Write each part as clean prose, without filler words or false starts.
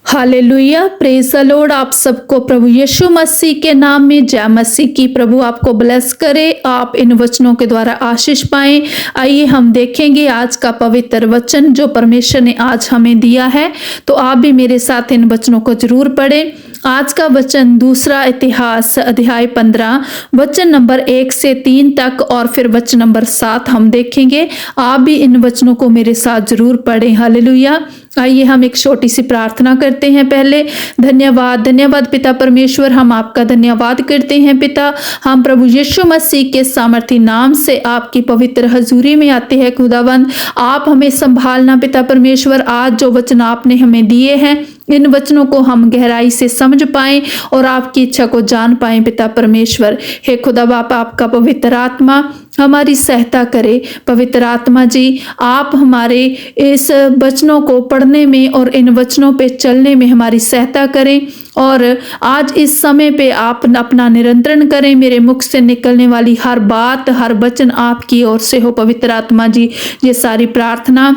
Hallelujah, praise the Lord. आप सबको प्रभु यीशु मसीह के नाम में जय मसीह की। प्रभु आपको ब्लेस करे, आप इन वचनों के द्वारा आशीष पाएं। आइए हम देखेंगे आज का पवित्र वचन जो परमेश्वर ने आज हमें दिया है। तो आप भी मेरे साथ इन वचनों को जरूर पढ़ें। आज का वचन दूसरा इतिहास अध्याय 15 वचन नंबर 1 से 3 तक और फिर वचन नंबर 7 हम देखेंगे। आप भी इन वचनों को मेरे साथ जरूर पढ़ें। हालेलुया। आइए हम एक छोटी सी प्रार्थना करते हैं। पहले धन्यवाद पिता परमेश्वर, हम आपका धन्यवाद करते हैं पिता। हम प्रभु यीशु मसीह के सामर्थी नाम से आपकी पवित्र हजूरी में आते हैं। खुदावंद, आप हमें संभालना पिता परमेश्वर। आज जो वचन आपने हमें दिए हैं, इन वचनों को हम गहराई से समझ पाएं और आपकी इच्छा को जान पाएं पिता परमेश्वर। हे खुदा बाप, आपका पवित्र आत्मा हमारी सहायता करे। पवित्र आत्मा जी, आप हमारे इस वचनों को पढ़ने में और इन वचनों पे चलने में हमारी सहायता करें और आज इस समय पे आप अपना नियंत्रण करें। मेरे मुख से निकलने वाली हर बात, हर वचन आपकी ओर से हो। पवित्र आत्मा जी, ये सारी प्रार्थना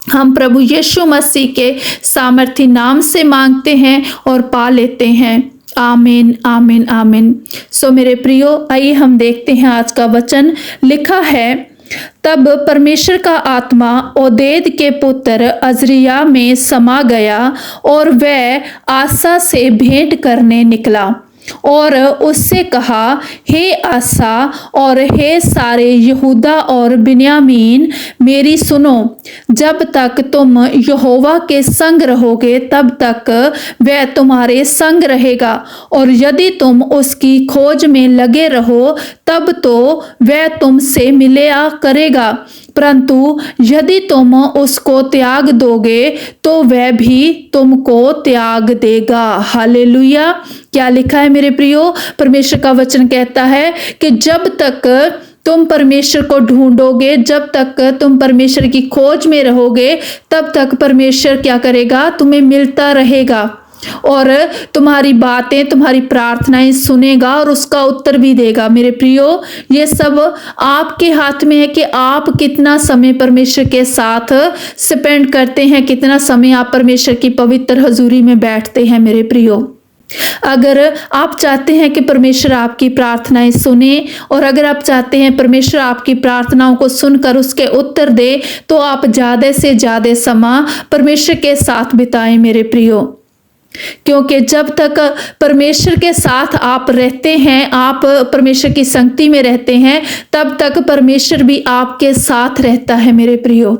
हम प्रभु यीशु मसीह के सामर्थी नाम से मांगते हैं और पा लेते हैं। आमीन आमीन आमीन। सो मेरे प्रियो, आइए हम देखते हैं आज का वचन। लिखा है, तब परमेश्वर का आत्मा ओदेद के पुत्र अजरिया में समा गया और वह आसा से भेंट करने निकला और उससे कहा, हे आसा और हे सारे यहूदा और बिन्यामीन, मेरी सुनो। जब तक तुम यहोवा के संग रहोगे तब तक वह तुम्हारे संग रहेगा, और यदि तुम उसकी खोज में लगे रहो तब तो वह तुमसे मिला करेगा। परंतु यदि तुम उसको त्याग दोगे तो वह भी तुमको त्याग देगा। हालेलुया। क्या लिखा है मेरे प्रियो? परमेश्वर का वचन कहता है कि जब तक तुम परमेश्वर को ढूंढोगे, जब तक तुम परमेश्वर की खोज में रहोगे, तब तक परमेश्वर क्या करेगा? तुम्हें मिलता रहेगा और तुम्हारी बातें, तुम्हारी प्रार्थनाएं सुनेगा और उसका उत्तर भी देगा। मेरे प्रियो, ये सब आपके हाथ में है कि आप कितना समय परमेश्वर के साथ स्पेंड करते हैं, कितना समय आप परमेश्वर की पवित्र हजूरी में बैठते हैं। मेरे प्रियो, अगर आप चाहते हैं कि परमेश्वर आपकी प्रार्थनाएं सुने और अगर आप चाहते हैं परमेश्वर आपकी प्रार्थनाओं को सुनकर उसके उत्तर दे, तो आप ज़्यादा से ज़्यादा समय परमेश्वर के साथ बिताएं। मेरे प्रियो, क्योंकि जब तक परमेश्वर के साथ आप रहते हैं, आप परमेश्वर की संगति में रहते हैं, तब तक परमेश्वर भी आपके साथ रहता है। मेरे प्रियो,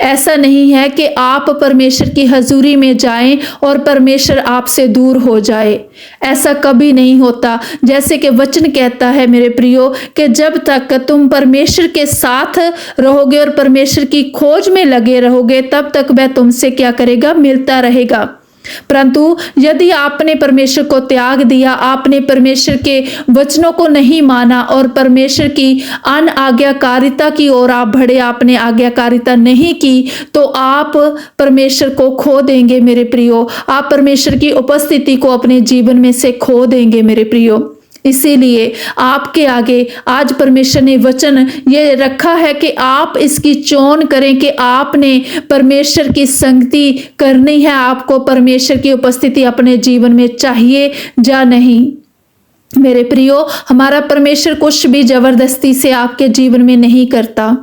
ऐसा नहीं है कि आप परमेश्वर की हजूरी में जाएं और परमेश्वर आपसे दूर हो जाए। ऐसा कभी नहीं होता। जैसे कि वचन कहता है मेरे प्रियो कि जब तक तुम परमेश्वर के साथ रहोगे और परमेश्वर की खोज में लगे रहोगे, तब तक वह तुमसे क्या करेगा? मिलता रहेगा। परंतु यदि आपने परमेश्वर को त्याग दिया, आपने परमेश्वर के वचनों को नहीं माना और परमेश्वर की अनाज्ञाकारिता की ओर आप बढ़े, आपने आज्ञाकारिता नहीं की, तो आप परमेश्वर को खो देंगे। मेरे प्रियो, आप परमेश्वर की उपस्थिति को अपने जीवन में से खो देंगे। मेरे प्रियो, इसीलिए आपके आगे आज परमेश्वर ने वचन ये रखा है कि आप इसकी चोन करें कि आपने परमेश्वर की संगति करनी है। आपको परमेश्वर की उपस्थिति अपने जीवन में चाहिए या नहीं। मेरे प्रियो, हमारा परमेश्वर कुछ भी जबरदस्ती से आपके जीवन में नहीं करता।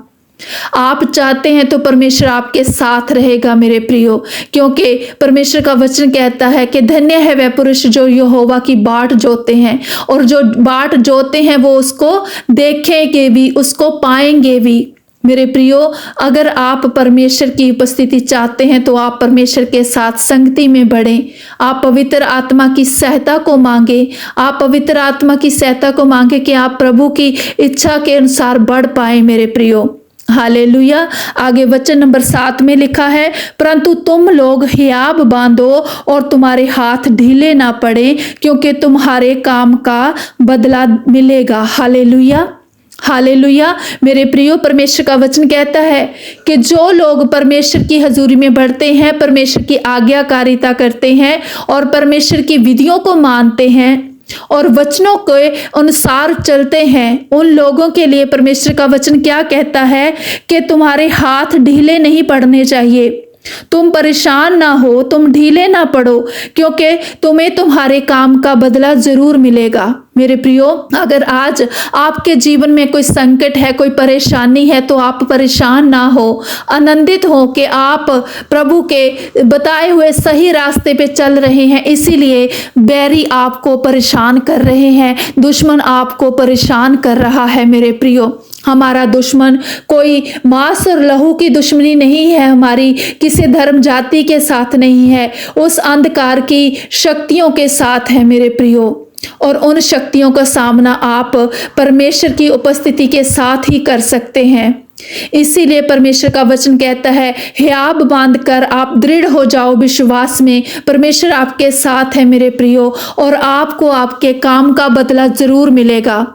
आप चाहते हैं तो परमेश्वर आपके साथ रहेगा। मेरे प्रियो, क्योंकि परमेश्वर का वचन कहता है कि धन्य है वह पुरुष जो यहोवा की बाट जोते हैं, और जो बाट जोते हैं वो उसको देखेंगे भी, उसको पाएंगे भी। मेरे प्रियो, अगर आप परमेश्वर की उपस्थिति चाहते हैं तो आप परमेश्वर के साथ संगति में बढ़ें। आप पवित्र आत्मा की सहायता को मांगे, आप पवित्र आत्मा की सहायता को मांगे कि आप प्रभु की इच्छा के अनुसार बढ़ पाए। मेरे प्रियो, हालेलुया। आगे वचन नंबर 7 में लिखा है, परंतु तुम लोग हियाब बांधो और तुम्हारे हाथ ढीले ना पड़े, क्योंकि तुम्हारे काम का बदला मिलेगा। Hallelujah hallelujah. मेरे प्रियो, परमेश्वर का वचन कहता है कि जो लोग परमेश्वर की हजूरी में बढ़ते हैं, परमेश्वर की आज्ञाकारिता करते हैं और परमेश्वर की विधियों को मानते हैं और वचनों के अनुसार चलते हैं, उन लोगों के लिए परमेश्वर का वचन क्या कहता है कि तुम्हारे हाथ ढीले नहीं पड़ने चाहिए। तुम परेशान ना हो, तुम ढीले ना पड़ो, क्योंकि तुम्हें तुम्हारे काम का बदला जरूर मिलेगा। मेरे प्रियो, अगर आज आपके जीवन में कोई संकट है, कोई परेशानी है, तो आप परेशान ना हो, आनंदित हो कि आप प्रभु के बताए हुए सही रास्ते पे चल रहे हैं। इसीलिए बैरी आपको परेशान कर रहे हैं, दुश्मन आपको परेशान कर रहा है। मेरे प्रियो, हमारा दुश्मन कोई मांस और लहू की दुश्मनी नहीं है, हमारी किसी धर्म जाति के साथ नहीं है, उस अंधकार की शक्तियों के साथ है। मेरे प्रियो, और उन शक्तियों का सामना आप परमेश्वर की उपस्थिति के साथ ही कर सकते हैं। इसीलिए परमेश्वर का वचन कहता है, हियाब बांधकर आप दृढ़ हो जाओ विश्वास में, परमेश्वर आपके साथ है। मेरे प्रियो, और आपको आपके काम का बदला जरूर मिलेगा,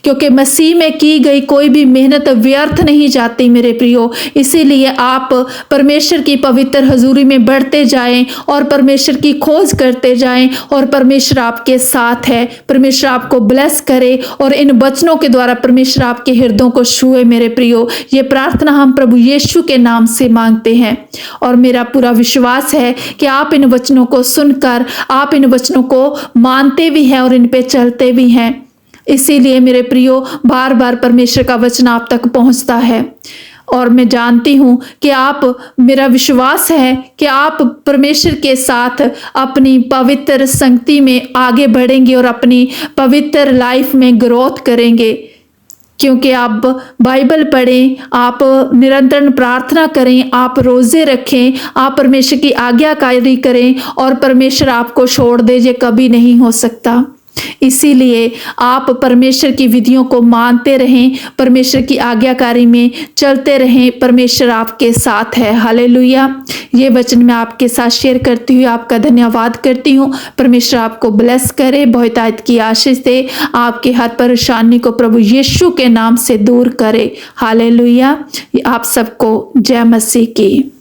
क्योंकि मसीह में की गई कोई भी मेहनत व्यर्थ नहीं जाती। मेरे प्रियो, इसीलिए आप परमेश्वर की पवित्र हजूरी में बढ़ते जाएं और परमेश्वर की खोज करते जाएं, और परमेश्वर आपके साथ है। परमेश्वर आपको ब्लेस करे और इन वचनों के द्वारा परमेश्वर आपके हृदयों को छुए। मेरे प्रियो, ये प्रार्थना हम प्रभु यीशु के नाम से मांगते हैं, और मेरा पूरा विश्वास है कि आप इन वचनों को सुनकर आप इन वचनों को मानते भी हैं और इन पे चलते भी हैं। इसीलिए मेरे प्रियो, बार बार परमेश्वर का वचन आप तक पहुंचता है, और मैं जानती हूं कि आप, मेरा विश्वास है कि आप परमेश्वर के साथ अपनी पवित्र संगति में आगे बढ़ेंगे और अपनी पवित्र लाइफ में ग्रोथ करेंगे, क्योंकि आप बाइबल पढ़ें, आप निरंतर प्रार्थना करें, आप रोजे रखें, आप परमेश्वर की आज्ञाकारी करें, और परमेश्वर आपको छोड़ दे, ये कभी नहीं हो सकता। इसीलिए आप परमेश्वर की विधियों को मानते रहें, परमेश्वर की आज्ञाकारी में चलते रहें, परमेश्वर आपके साथ है। हालेलुया। ये वचन मैं आपके साथ शेयर करती हुई आपका धन्यवाद करती हूँ। परमेश्वर आपको ब्लेस करे, बहुतायत की आशीष दे, आपकी हर परेशानी को प्रभु यीशु के नाम से दूर करे। हालेलुया। आप सबको जय मसीह की।